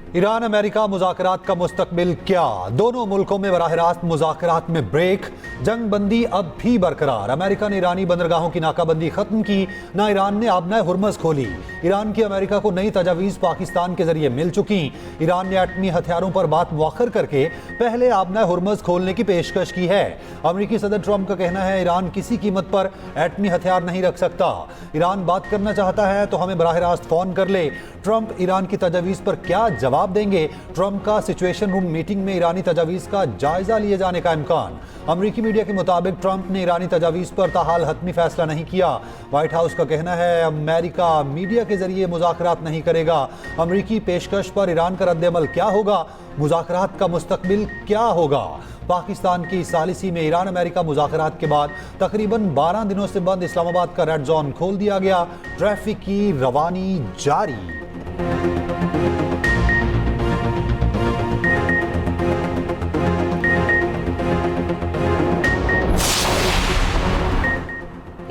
Iran America मुज़ाकरात का मुस्तकबिल क्या? दोनों मुल्कों में बराह रास्त मुज़ाकरात में ब्रेक। जंग बंदी अब भी बरकरार। अमेरिका ने ईरानी बंदरगाहों की नाकाबंदी खत्म की, ना ईरान ने आबनाए हुर्मज़ खोली। ईरान की अमेरिका को नई तजावीज़ पाकिस्तान के जरिए मिल चुकी। ईरान ने एटमी हथियारों पर बात मुअख्खर करके पहले आबनाए हुर्मज़ खोलने की पेशकश की है। अमेरिकी सदर ट्रंप का कहना है ईरान किसी कीमत पर एटमी हथियार नहीं रख सकता। ईरान बात करना चाहता है तो हमें बराह रास्त फ़ोन कर ले। ट्रंप ईरान की तजावीज़ पर क्या जवाब देंगे? ट्रंप का सिचुएशन रूम मीटिंग में ईरानी तजावीज़ का जायजा लिए जाने का इम्कान। अमेरिकी मीडिया के मुताबिक ट्रंप ने ईरानी तजावीज़ पर ताहाल हतमी फैसला नहीं किया। व्हाइट हाउस का कहना है अमेरिका मीडिया के जरिए मुज़ाकरात नहीं करेगा। अमेरिकी पेशकश पर ईरान का रद्द-ए-अमल क्या होगा? मुज़ाकरात का मुस्तकबिल क्या होगा? पाकिस्तान की सालिसी में ईरान अमेरिका मुज़ाकरात के बाद तकरीबन 12 दिनों से बंद इस्लामाबाद का रेड जोन खोल दिया गया। ट्रैफिक की रवानी जारी।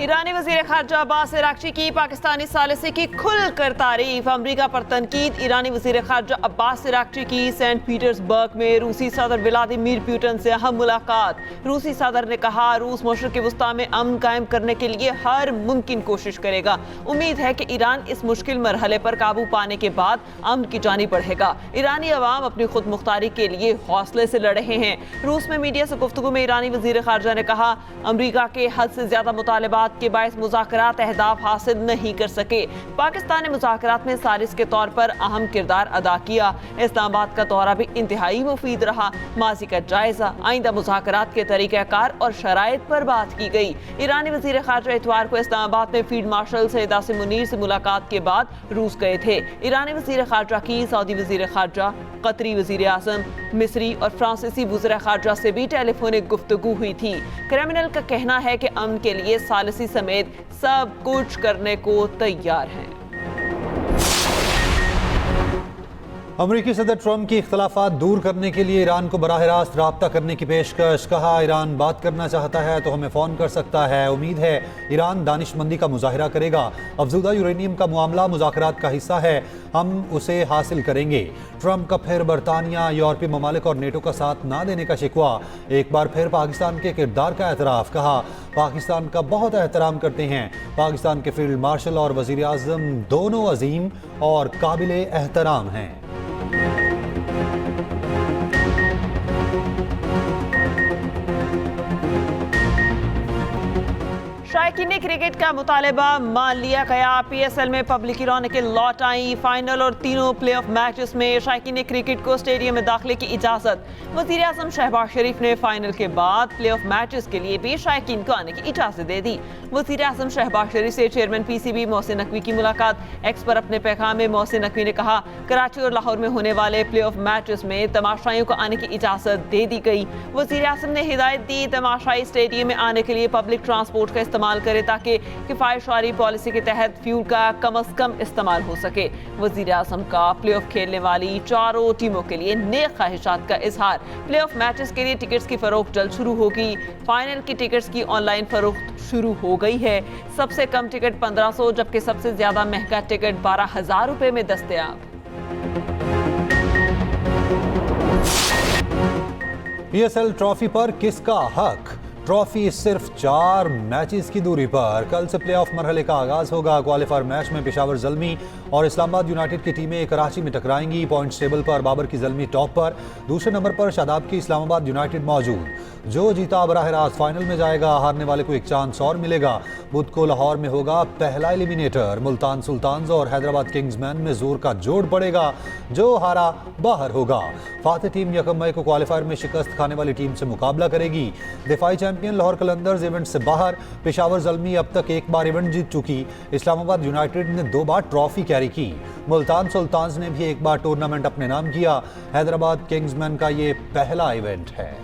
ईरानी वज़ीर ख़ारजा अब्बास अराग़ची की पाकिस्तानी सालिसी की खुलकर तारीफ। अमरीका पर तनकीद। ईरानी वज़ीर ख़ारजा अब्बास अराग़ची की सेंट पीटर्सबर्ग में रूसी सदर व्लादिमीर पुतिन से अहम मुलाकात। रूसी सदर ने कहा रूस मशरिक़ वस्ता में अमन कायम करने के लिए हर मुमकिन कोशिश करेगा। उम्मीद है कि ईरान इस मुश्किल मरहले पर काबू पाने के बाद अमन की जानिब बढ़ेगा। ईरानी अवाम अपनी खुद मुख्तारी के लिए हौसले से लड़ रहे हैं। रूस में मीडिया से गुफ्तगू में ईरानी वज़ीर ख़ारजा ने कहा अमरीका के हद से ज़्यादा मुतालबात के बायस मुज़ाकरात अहदाफ हासिल नहीं कर सके। पाकिस्तान ने मुज़ाकरात में सारिस के तौर पर अहम किरदार अदा किया। इस्लामाबाद का दौरा भी इंतहाई मुफीद रहा। माजी का जायजा, आइंदा मुज़ाकरात के तरीक़ाकार और शराइत पर बात की गई। ईरानी वज़ीर ख़ारजा इतवार को इस्लामाबाद में फील्ड मार्शल सैयद आसिम मुनीर से मुलाकात के बाद रूस गए थे। ईरानी वज़ीर ख़ारजा की सऊदी वज़ीर ख़ारजा, कतरी वज़ीर आज़म, मिस्री और फ्रांसीसी वज़ीर ख़ारजा से भी टेलीफोनिक गुफ्तगू हुई थी। क्रिमिनल का कहना है कि अमन के लिए सालिसी समेत सब कुछ करने को तैयार हैं। अमेरिकी सदर ट्रंप की इख्तलाफात दूर करने के लिए ईरान को बराह रास्त राब्ता करने की पेशकश। कहा ईरान बात करना चाहता है तो हमें फ़ोन कर सकता है। उम्मीद है ईरान दानिशमंदी का मुजाहिरा करेगा। अफजूदा यूरेनियम का मामला मुज़ाकरात का हिस्सा है, हम उसे हासिल करेंगे। ट्रंप का फिर बरतानिया, यूरोपीय ममालिक और नेटो का साथ ना देने का शिकवा। एक बार फिर पाकिस्तान के किरदार का एतराफ़। कहा पाकिस्तान का बहुत एहतराम करते हैं। पाकिस्तान के फील्ड मार्शल और वज़ीर आज़म दोनों अजीम और काबिल एहतराम हैं। शायकीन क्रिकेट का मुतालबा मान लिया गया। PSL में पब्लिक रौनकें लौट आई। फाइनल और तीनों प्लेऑफ मैचेस में शायकीन क्रिकेट को स्टेडियम में दाखिले की इजाज़त। वज़ीर आज़म शहबाज शरीफ ने फाइनल के बाद प्लेऑफ मैचेस के लिए भी शायकीन को आने की इजाज़त दे दी। वज़ीर आज़म शहबाज शरीफ से चेयरमैन PCB मोहसिन नकवी की मुलाकात। एक्स पर अपने पैगाम में मोहसिन नकवी ने कहा कराची और लाहौर में होने वाले प्लेऑफ मैचेस में तमाशाइयों को आने की इजाज़त दे दी गई। वज़ीर आज़म ने हिदायत दी तमाशाई स्टेडियम में आने के लिए पब्लिक ट्रांसपोर्ट का इस्तेमाल करे ताकि किफ़ायतशारी पॉलिसी के तहत फ्यूल का कम अज़ कम इस्तेमाल हो सके। वज़ीर आज़म का प्लेऑफ खेलने वाली चारों टीमों के लिए नेक ख्वाहिशात का इजहार। प्लेऑफ मैचेस के लिए टिकट्स की फरोख्त जल्द शुरू होगी। फाइनल की टिकट्स की ऑनलाइन फरोख्त शुरू हो गई है। सबसे कम टिकट 1500 जबकि सबसे ज्यादा महंगा टिकट 12,000 रुपए में दस्तयाब। PSL ट्रॉफी पर किसका हक? ट्रॉफी सिर्फ 4 मैचेस की दूरी पर। कल से प्लेऑफ मरहले का आगाज होगा। क्वालिफायर मैच में पेशावर ज़ल्मी और इस्लामाबाद यूनाइटेड की टीमें कराची में टकराएंगी। पॉइंट्स टेबल पर बाबर की ज़ल्मी टॉप पर, दूसरे नंबर पर शादाब की इस्लामाबाद यूनाइटेड मौजूद। जो जीता बराह रास्त फाइनल में जाएगा। हारने वाले को एक चांस और मिलेगा। बुध को लाहौर में होगा पहला एलिमिनेटर। मुल्तान सुल्तान्स और हैदराबाद किंग्समैन में जोर का जोड़ पड़ेगा। जो हारा बाहर होगा। फातिह टीम 1 मई को क्वालिफायर में शिकस्त खाने वाली टीम से मुकाबला करेगी। दिफाई चैंपियन लाहौर कलंदर्स इवेंट से बाहर। पेशावर ज़ल्मी अब तक एक बार इवेंट जीत चुकी। इस्लामाबाद यूनाइटेड ने 2 बार ट्रॉफी कैरी की। मुल्तान सुल्तान्स ने भी एक बार टूर्नामेंट अपने नाम किया। हैदराबाद किंग्समैन का ये पहला इवेंट है।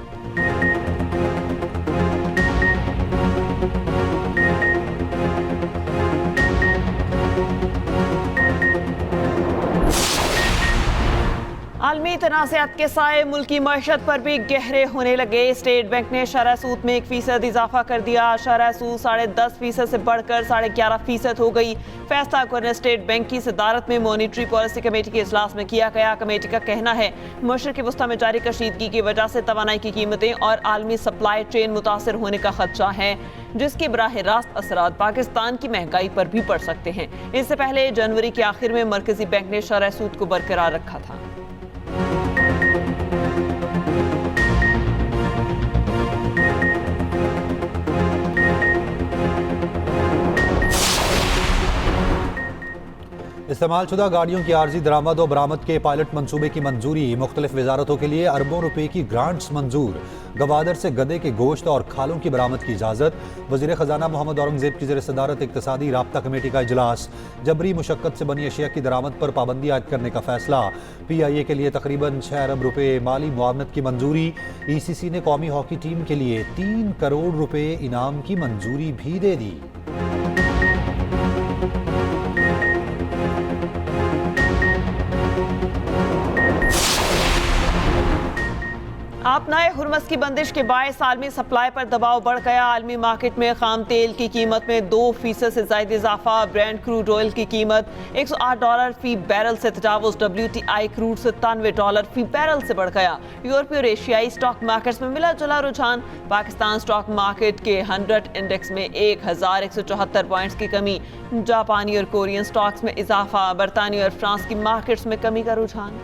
आलमी मुतनाज़ात के साए मुल्की मईशत पर भी गहरे होने लगे। स्टेट बैंक ने शरह सूद में 1% इजाफा कर दिया। शरह सूद 10.5% से बढ़कर 11.5% हो गई। फैसला गवर्नर स्टेट बैंक की सदारत में मॉनिटरी पॉलिसी कमेटी के इजलास में किया गया। कमेटी का कहना है मशरक़ी वस्ता में जारी कशीदगी की वजह से तवानाई की कीमतें और आलमी सप्लाई चेन मुतासर होने का खदशा है, जिसके बराह रास्त असरात पाकिस्तान की महंगाई पर भी पड़ सकते हैं। इससे पहले जनवरी के आखिर में मरकजी बैंक ने शरह सूद को बरकरार रखा था। इस्तेमालशुदा गाड़ियों की आर्जी दरामद और बरामद के पायलट मंसूबे की मंजूरी। मुख्तलिफ वजारतों के लिए अरबों रुपए की ग्रांट्स मंजूर। गवादर से गधे के गोश्त और खालों की बरामद की इजाज़त। वज़ीर ख़जाना मोहम्मद औरंगज़ेब की ज़ेर सदारत इक़्तिसादी राब्ता कमेटी का इजलास। जबरी मुशक्क़त से बनी अशिया की दरामद पर पाबंदी आयद करने का फैसला। PIA के लिए तकरीबन 6 अरब रुपए माली मुआवनत की मंजूरी। ECC ने कौमी हॉकी टीम के लिए 3 करोड़ रुपए इनाम की मंजूरी भी दे दी। आपनाए हुर्मस की बंदिश के बायस आलमी सप्लाई पर दबाव बढ़ गया। आलमी मार्केट में खाम तेल की कीमत में 2% से ज्यादा इजाफा। ब्रेंट क्रूड ऑयल की कीमत $108 फी बैरल से तजावुज। WTI क्रूड $97 फी बैरल से बढ़ गया। यूरोपीय और एशियाई स्टॉक मार्केट्स में मिला जुला रुझान। पाकिस्तान स्टॉक मार्केट के 100 इंडेक्स में 1174 पॉइंट्स की कमी। जापानी और कोरियन स्टॉक्स में इजाफा। बरतानी और फ्रांस की मार्केट्स में कमी का रुझान।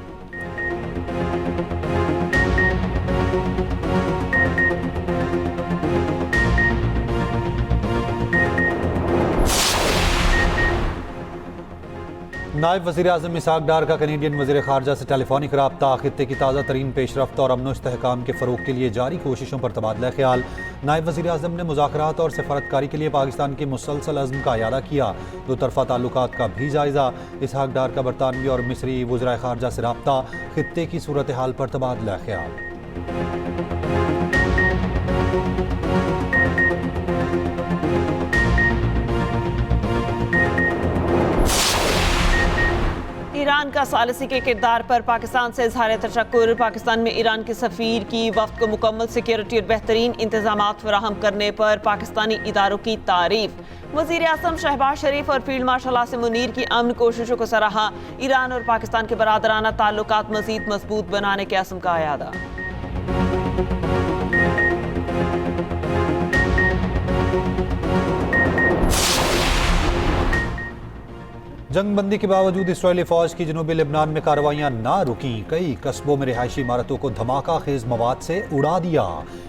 नायब वज़ीर आज़म इसहाक डार का कैनेडियन वज़ीर ख़ारजा से टेलीफोनिक रब्ता। खित्ते की ताज़ा तरीन पेशरफ्त और अमन इस्तेहकाम के फ़रोग़ के लिए जारी कोशिशों पर तबादला ख्याल। नायब वज़ीर आज़म ने मुज़ाकरात और सफारतकारी के लिए पाकिस्तान के मुसलसल अज़्म का इयादा किया। दो तरफ़ा ताल्लुकात का भी जायज़ा। इसहाक डार का बरतानवी और मिस्री वज़राए ख़ारजा से रब्ता। खित्ते की सूरत हाल पर तबादला ख्याल। ईरान का सालिसी के किरदार पर पाकिस्तान से इजहार तशक्कुर। पाकिस्तान में ईरान के सफ़ीर की वफ़द को मुकम्मल सिक्योरिटी और बेहतरीन इंतजाम फराहम करने पर पाकिस्तानी इदारों की तारीफ। वज़ीर आज़म शहबाज शरीफ और फील्ड मार्शल आसिम मुनीर की अमन कोशिशों को सराहा। ईरान और पाकिस्तान के बरादराना ताल्लुकात मज़ीद मजबूत बनाने के अज़्म का अयादा। जंगबंदी के बावजूद इसराइली फौज की जनूबी लेबनान में कार्रवाइयां ना रुकी। कई कस्बों में रिहायशी इमारतों को धमाका खेज मवाद से उड़ा दिया।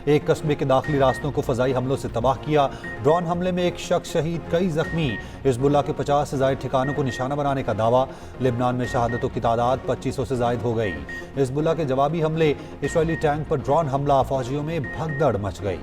एक कस्बे के दाखिली रास्तों को फजाई हमलों से तबाह किया। ड्रोन हमले में एक शख्स शहीद, कई जख्मी। हिजबुल्लाह के 50 से ज्यादा ठिकानों को निशाना बनाने का दावा। लेबनान में शहादतों की तादाद 2500 से ज्यादा हो गई। हिजबुल्लाह के जवाबी हमले, इसराइली टैंक पर ड्रोन हमला, फौजियों में भगदड़ मच गई।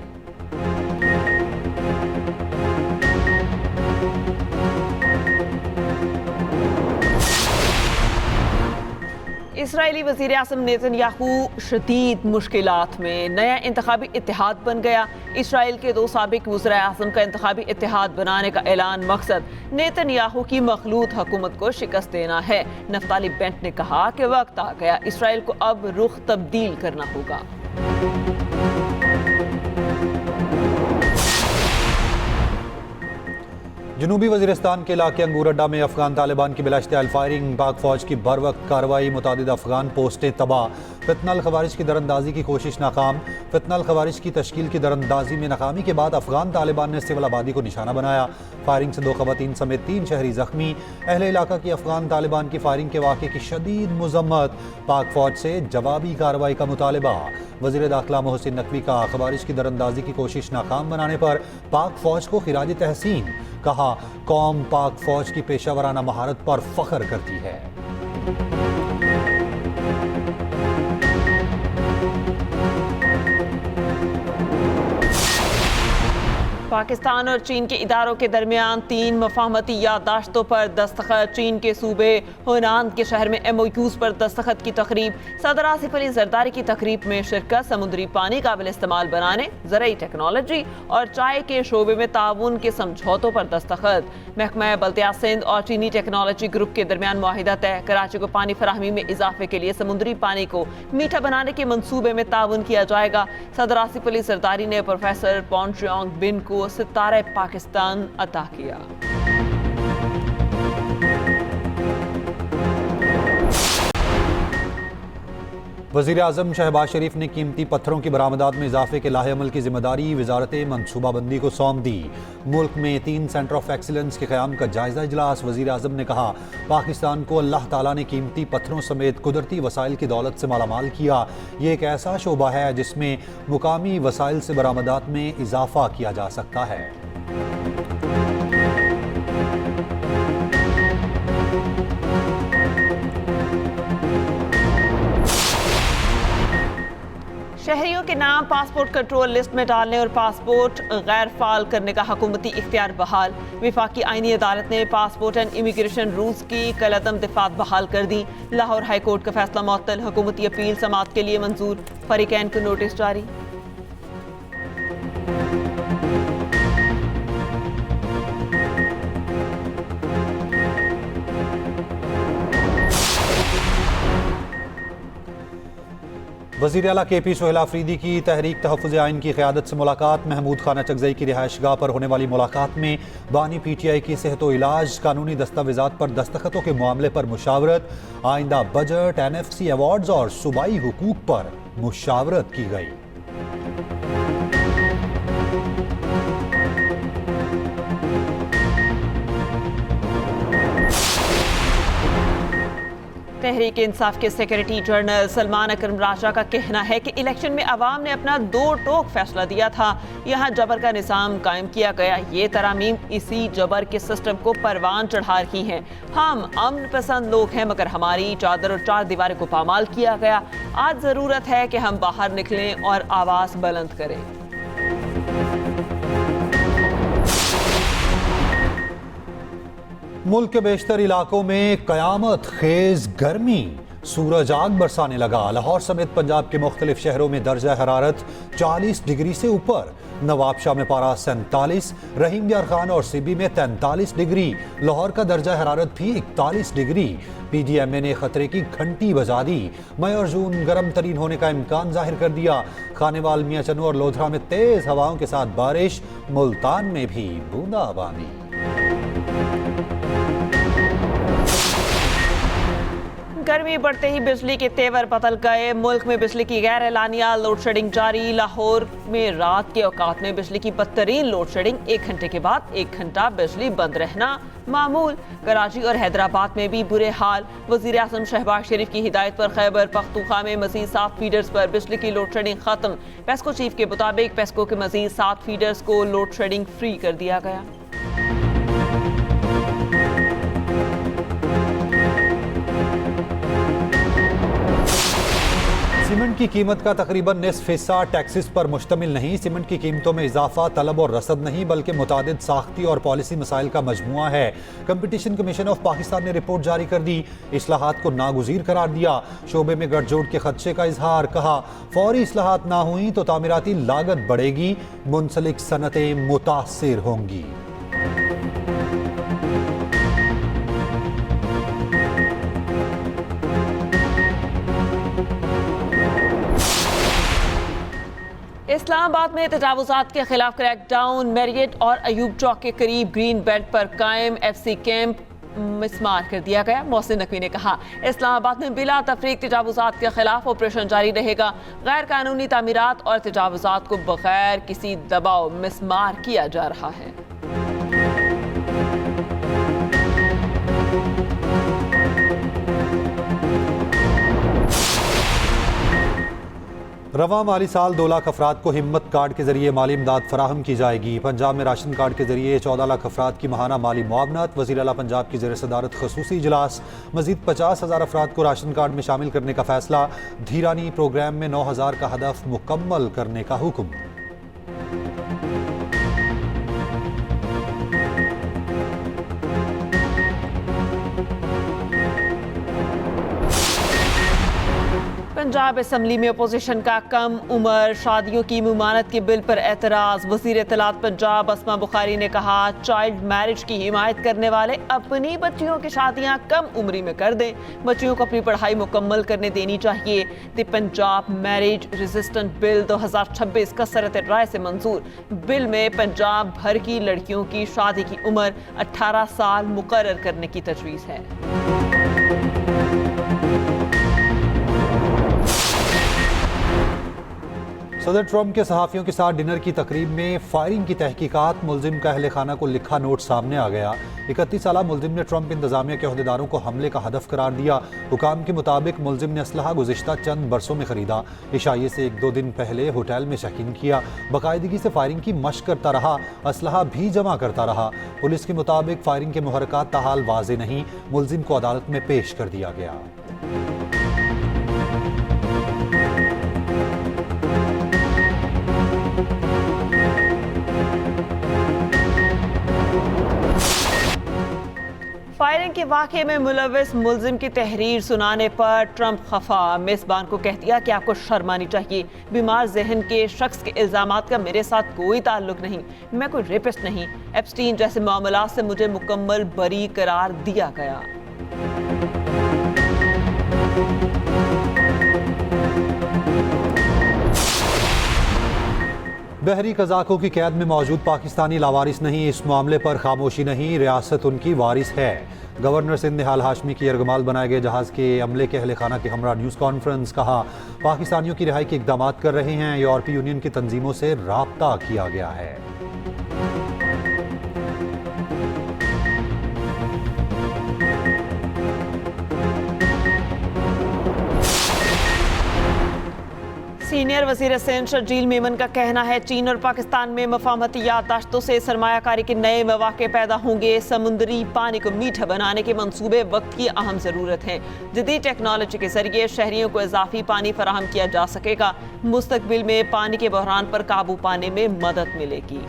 इसराइली वज़ीर आज़म नेतन्याहू शदीद मुश्किलात में। नया इंतखाबी इत्तेहाद बन गया। इसराइल के 2 साबिक वज़ीर आज़म का इंतखाबी इत्तेहाद बनाने का ऐलान। मकसद नेतन्याहू की मखलूत हुकूमत को शिकस्त देना है। नफ्ताली बेंट ने कहा कि वक्त आ गया, इसराइल को अब रुख तब्दील करना होगा। जनूबी वज़ीरिस्तान के इलाके अंगूर अड्डा में अफगान तालिबान की बिलाश्तियाल फायरिंग। पाक फौज की बर वक्त कार्रवाई, मुतादिद अफगान पोस्टें तबाह। फितनल खवारिज की दरअंदाजी की कोशिश नाकाम। फितनल खवारिज की तश्कील की दरअंदाजी में नाकामी के बाद अफगान तालिबान ने सिविल आबादी को निशाना बनाया। फायरिंग से 2 ख़वातीन समेत 3 शहरी जख्मी। अहले इलाका की अफगान तालिबान की फायरिंग के वाक़े की शदीद मज़म्मत। पाक फौज से जवाबी कार्रवाई का मुतालबा। वज़ीर दाखिला मोहसिन नकवी का खवारिज की दरअंदाजी की कोशिश नाकाम बनाने पर पाक फौज को खिराज तहसीन। कहा, कौम पाक फौज की पेशावराना महारत पर फख्र करती है। पाकिस्तान और चीन के इदारों के दरमियान 3 मफाहमती याददाश्तों पर दस्तखत। चीन के सूबे होनान के शहर में MOUs पर दस्तखत की तकरीब। सदर आसिफ अली जरदारी की तकरीब में शिरकत। समुद्री पानी काबिल इस्तेमाल बनाने, ज़राई टेक्नोलॉजी और चाय के शोबे में ताउन के समझौतों पर दस्तखत। महकमा बल्दियात सिंध और चीनी टेक्नोलॉजी ग्रुप के दरमियान मुआहिदा तय। कराची को पानी फराहमी में इजाफे के लिए समुद्री पानी को मीठा बनाने के मंसूबे में ताउन किया जाएगा। सदर आसिफ अली जरदारी ने प्रोफेसर पॉन्ट्रियांग बिन को सितारे पाकिस्तान अता किया। वज़ीर आज़म शहबाज शरीफ ने कीमती पत्थरों की बरामदात में इजाफे के लाहेअमल की जिम्मेदारी वजारत मनसूबाबंदी को सौंप दी। मुल्क में 3 सेंटर ऑफ एक्सीलेंस के क़याम का जायजा इजलास। वज़ीर आज़म ने कहा, पाकिस्तान को अल्लाह ताला ने कीमती पत्थरों समेत कुदरती वसाइल की दौलत से मालामाल किया। ये एक ऐसा शोबा है जिसमें मुकामी वसाइल से बरामदात में इजाफा किया जा सकता है। शहरियों के नाम पासपोर्ट कंट्रोल लिस्ट में डालने और पासपोर्ट गैर फाल करने का हुकूमती इख्तियार बहाल। विफाकी आईनी अदालत ने पासपोर्ट एंड इमिग्रेशन रूल्स की कलअदम दिफात बहाल कर दी। लाहौर हाई कोर्ट का फैसला मुअत्तल। हुकूमती अपील समाअत के लिए मंजूर। फरीकैन को नोटिस जारी। वज़ीर आला KP सोहेल आफरीदी की तहरीक तहफ़्फ़ुज़ आइन की क़यादत से मुलाकात। महमूद खाना चकज़ई की रिहाइशगाह पर होने वाली मुलाकात में बानी PTI की सेहत व इलाज, कानूनी दस्तावेज़ात पर दस्तखतों के मामले पर मुशावरत। आइंदा बजट, NFC अवार्ड्स और सूबाई हुकूक पर मुशावरत की गई। तहरीक इंसाफ के सेक्रेटरी जनरल सलमान अकरम राजा का कहना है कि इलेक्शन में अवाम ने अपना 2 टोक फैसला दिया था। यहाँ जबर का निज़ाम कायम किया गया। ये तरामीम इसी जबर के सिस्टम को परवान चढ़ा रही हैं। हम अमन पसंद लोग हैं, मगर हमारी चादर और 4 दीवारें को पामाल किया गया। आज ज़रूरत है कि हम बाहर निकलें और आवाज़ बुलंद करें। मुल्क के बेशतर इलाकों में कयामत खेज गर्मी, सूरज आग बरसाने लगा। लाहौर समेत पंजाब के मुख्तलिफ शहरों में दर्जा हरारत 40 डिग्री से ऊपर। नवाबशाह में पारा 47, रहीम दियार खान और सिबी में 43 डिग्री। लाहौर का दर्जा हरारत भी 41 डिग्री। PDMA ने खतरे की घंटी बजा दी। मई और जून गर्म तरीन होने का इम्कान जाहिर कर दिया। खानेवाल, मियां चन्नू और लोधरा में तेज हवाओं के साथ बारिश। मुल्तान में भी बूंदाबांदी। गर्मी बढ़ते ही बिजली के तेवर बदल गए। मुल्क में बिजली की गैर एलानिया लोड शेडिंग जारी। लाहौर में रात के औकात में बिजली की बदतरीन लोड शेडिंग। 1 घंटे के बाद 1 घंटा बिजली बंद रहना मामूल। कराची और हैदराबाद में भी बुरे हाल। वज़ीर आज़म शहबाज शरीफ की हिदायत पर खैबर पख्तूनख्वा में मजीद 7 फीडर्स पर बिजली की लोड शेडिंग खत्म। पेस्को चीफ के मुताबिक पेस्को के मजीद 7 फीडर्स को लोड शेडिंग फ्री कर दिया गया। सीमेंट की कीमत का तकरीबन निस्फ हिस्सा टैक्सेस पर मुश्तमिल नहीं। सीमेंट की कीमतों में इजाफा तलब और रसद नहीं, बल्कि मुतादिद साख्ती और पॉलिसी मसाइल का मजमुआ है। कंपटीशन कमीशन ऑफ पाकिस्तान ने रिपोर्ट जारी कर दी। इस्लाहात को नागुज़ीर करार दिया। शोबे में गठजोड़ के खदशे का इजहार। कहा, फौरी इस्लाहात ना हुई तो तामीराती लागत बढ़ेगी, मुंसलिक सनतें मुतासिर होंगी। इस्लामाबाद में तजावुज़ात के खिलाफ क्रैकडाउन। मैरियट और अयूब चौक के करीब ग्रीन बेल्ट पर कायम FC कैंप मिसमार कर दिया गया। मोहसिन नकवी ने कहा, इस्लामाबाद में बिला तफरीक तजावुज़ात के खिलाफ ऑपरेशन जारी रहेगा। गैर कानूनी तामीरात और तजावुज़ात को बगैर किसी दबाव मिसमार किया जा रहा है। रवा माली साल 2 लाख अफराद को हिम्मत कार्ड के जरिए माली इमदाद फराहम की जाएगी। पंजाब में राशन कार्ड के जरिए 14 लाख अफराद की माहाना माली मुआवनत। वज़ीर आला पंजाब की ज़ेर सदारत खसूसी इजलास। मज़ीद 50,000 अफराद को राशन कार्ड में शामिल करने का फैसला। धीरानी प्रोग्राम में 9,000 का हदफ मुकम्मल करने का हुक्म। पंजाब असम्बली में अपोजिशन का कम उम्र शादियों की मुमानत के बिल पर एतराज। वजीर इत्तलात पंजाब अस्मा बुखारी ने कहा, चाइल्ड मैरिज की हिमायत करने वाले अपनी बच्चियों की शादियां कम उम्री में कर दें, बच्चियों को अपनी पढ़ाई मुकम्मल करने देनी चाहिए। The Punjab marriage resistant bill 2026 कसरत राय से मंजूर। बिल में पंजाब भर की लड़कियों की शादी की उम्र 18 साल मुकर्रर करने की तजवीज़ है। सदर ट्रंप के सहाफ़ियों के साथ डिनर की तकरीब में फायरिंग की तहकीकात, मुलजिम का अहले खाना को लिखा नोट सामने आ गया। 31 साला मुलजिम ने ट्रंप इंतजामिया के अहदेदारों को हमले का हदफ करार दिया। हुकाम के मुताबिक मुलजिम ने असलहा गुज़िश्ता चंद बरसों में खरीदा। इशाइये से 1-2 दिन पहले होटल में चेक इन किया। बाकायदगी से फायरिंग की मशक करता रहा, असलहा भी जमा करता रहा। पुलिस के मुताबिक फायरिंग के मुहर्रकात ताहाल वाज़े नहीं। मुलजिम को अदालत में पेश कर दिया गया। फायरिंग के वाक़े में मुलविस मुलजिम की तहरीर सुनाने पर ट्रंप खफा। मेज़बान को कह दिया कि आपको शर्म आनी चाहिए। बीमार जहन के शख्स के इल्ज़ामात का मेरे साथ कोई ताल्लुक नहीं, मैं कोई रेपिस्ट नहीं। एप्स्टीन जैसे मामलात से मुझे मुकम्मल बरी करार दिया गया। बहरी कज़ाकों की कैद में मौजूद पाकिस्तानी लावारिस नहीं, इस मामले पर खामोशी नहीं, रियासत उनकी वारिस है। गवर्नर सिंध निहाल हाशमी की यरगमाल बनाए गए जहाज़ के अमले के अहले खाना के हमरा न्यूज़ कॉन्फ्रेंस। कहा, पाकिस्तानियों की रिहाई के इकदाम कर रहे हैं। यूरोपीय यूनियन की तंजीमों से राब्ता किया गया है। सीनियर वज़ीर सिंध शर्जील मेमन का कहना है, चीन और पाकिस्तान में मफाहमती याददाश्तों से सरमायाकारी के नए मौके पैदा होंगे। समुद्री पानी को मीठा बनाने के मंसूबे वक्त की अहम ज़रूरत है। जदीद टेक्नोलॉजी के जरिए शहरियों को इजाफी पानी फराहम किया जा सकेगा। मुस्तकबिल में पानी के बहरान पर काबू पाने में मदद मिलेगी।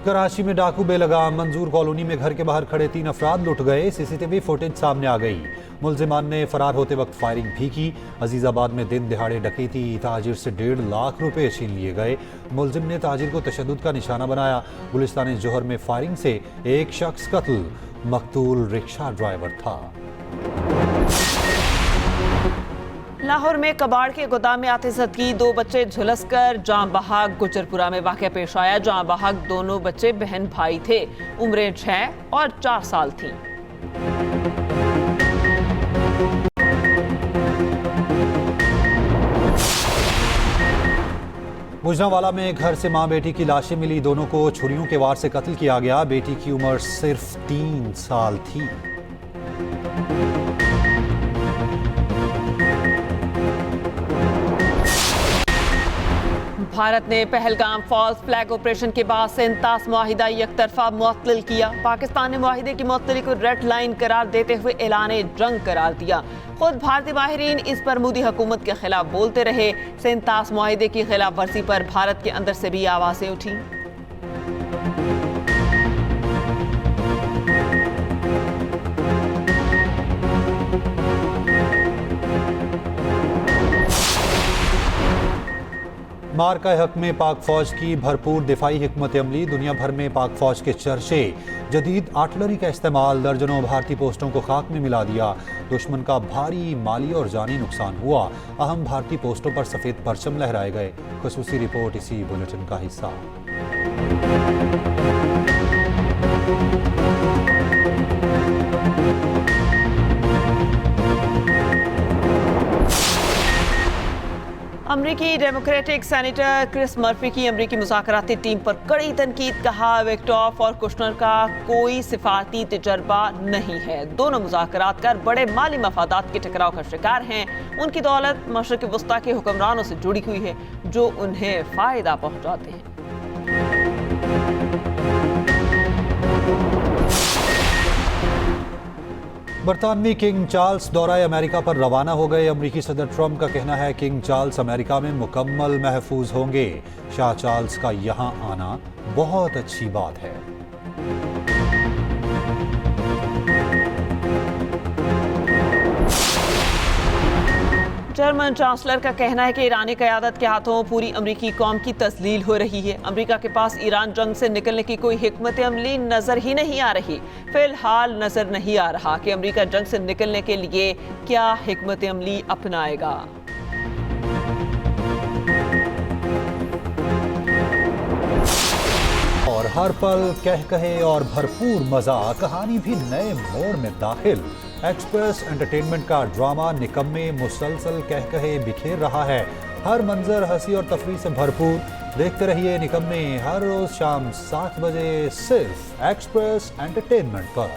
कराची में डाकू बेलगाम, मंजूर कॉलोनी में घर के बाहर खड़े 3 अफराद लुट गए। सीसीटीवी फुटेज सामने आ गई। मुलजिमान ने फरार होते वक्त फायरिंग भी की। अजीजाबाद में दिन दिहाड़े डकैती, ताजिर से 1.5 लाख रुपए छीन लिए गए। मुलजिम ने ताजिर को तशद्दुद का निशाना बनाया। गुलिस्तान जोहर में फायरिंग से एक शख्स कत्ल, मकतूल रिक्शा ड्राइवर था। लाहौर में कबाड़ के गोदाम में आतिशबाजी, 2 बच्चे झुलसकर जाँ बहक। गुजरपुरा में वाक़या पेश आया। जाँ बहक दोनों बच्चे बहन भाई थे, उम्रें 6 और 4 साल थी। मुजरावाला में घर से मां बेटी की लाशें मिली। दोनों को छुरियों के वार से कत्ल किया गया। बेटी की उम्र सिर्फ 3 साल थी। भारत ने पहलगाम फॉल्स फ्लैग ऑपरेशन के बाद सेंतास मुआहिदा यकतरफा मुअत्तल किया। पाकिस्तान ने मुआहिदे की मुअत्तली को रेड लाइन करार देते हुए ऐलाने जंग करार दिया। खुद भारतीय माहिरीन इस पर मोदी हुकूमत के खिलाफ बोलते रहे। सेंतास मुआहिदे की खिलाफ वर्जी पर भारत के अंदर से भी आवाजें उठी। मार का हक में पाक फौज की भरपूर दिफाई हिकमत अमली, दुनिया भर में पाक फौज के चर्चे। जदीद आर्टिलरी का इस्तेमाल, दर्जनों भारतीय पोस्टों को खाक में मिला दिया। दुश्मन का भारी माली और जानी नुकसान हुआ। अहम भारतीय पोस्टों पर सफेद परचम लहराए गए। खसूसी रिपोर्ट इसी बुलेटिन का हिस्सा। अमरीकी डेमोक्रेटिक सेनेटर क्रिस मर्फी की अमरीकी मुज़ाकराती टीम पर कड़ी तनकीद। कहा, विक्टोफ और कुशनर का कोई सिफारती तजर्बा नहीं है। दोनों मुज़ाकरातकार बड़े माली मफादात के टकराव का शिकार हैं। उनकी दौलत मशरिक़ वस्ता के हुक्मरानों से जुड़ी हुई है जो उन्हें फ़ायदा पहुँचाते हैं। बरतानवी किंग चार्ल्स दौराए अमेरिका पर रवाना हो गए। अमेरिकी सदर ट्रंप का कहना है किंग चार्ल्स अमेरिका में मुकम्मल महफूज होंगे। शाह चार्ल्स का यहां आना बहुत अच्छी बात है। जर्मन चांसलर का कहना है कि ईरानी क़यादत के हाथों पूरी अमरीकी कौम की तस्लील हो रही है। अमरीका के पास ईरान जंग से निकलने की कोई हिकमत अमली नजर ही नहीं आ रही। फिलहाल नजर नहीं आ रहा कि अमरीका जंग से निकलने के लिए क्या हिकमत अमली अपनाएगा। और हर पल कह कहे और भरपूर मजा, कहानी भी नए मोड़ में दाखिल। एक्सप्रेस एंटरटेनमेंट का ड्रामा निकम्मे मुसलसल कह कहे बिखेर रहा है। हर मंजर हंसी और तफरीह से भरपूर। देखते रहिए निकम्मे हर रोज शाम 7 बजे सिर्फ एक्सप्रेस एंटरटेनमेंट पर।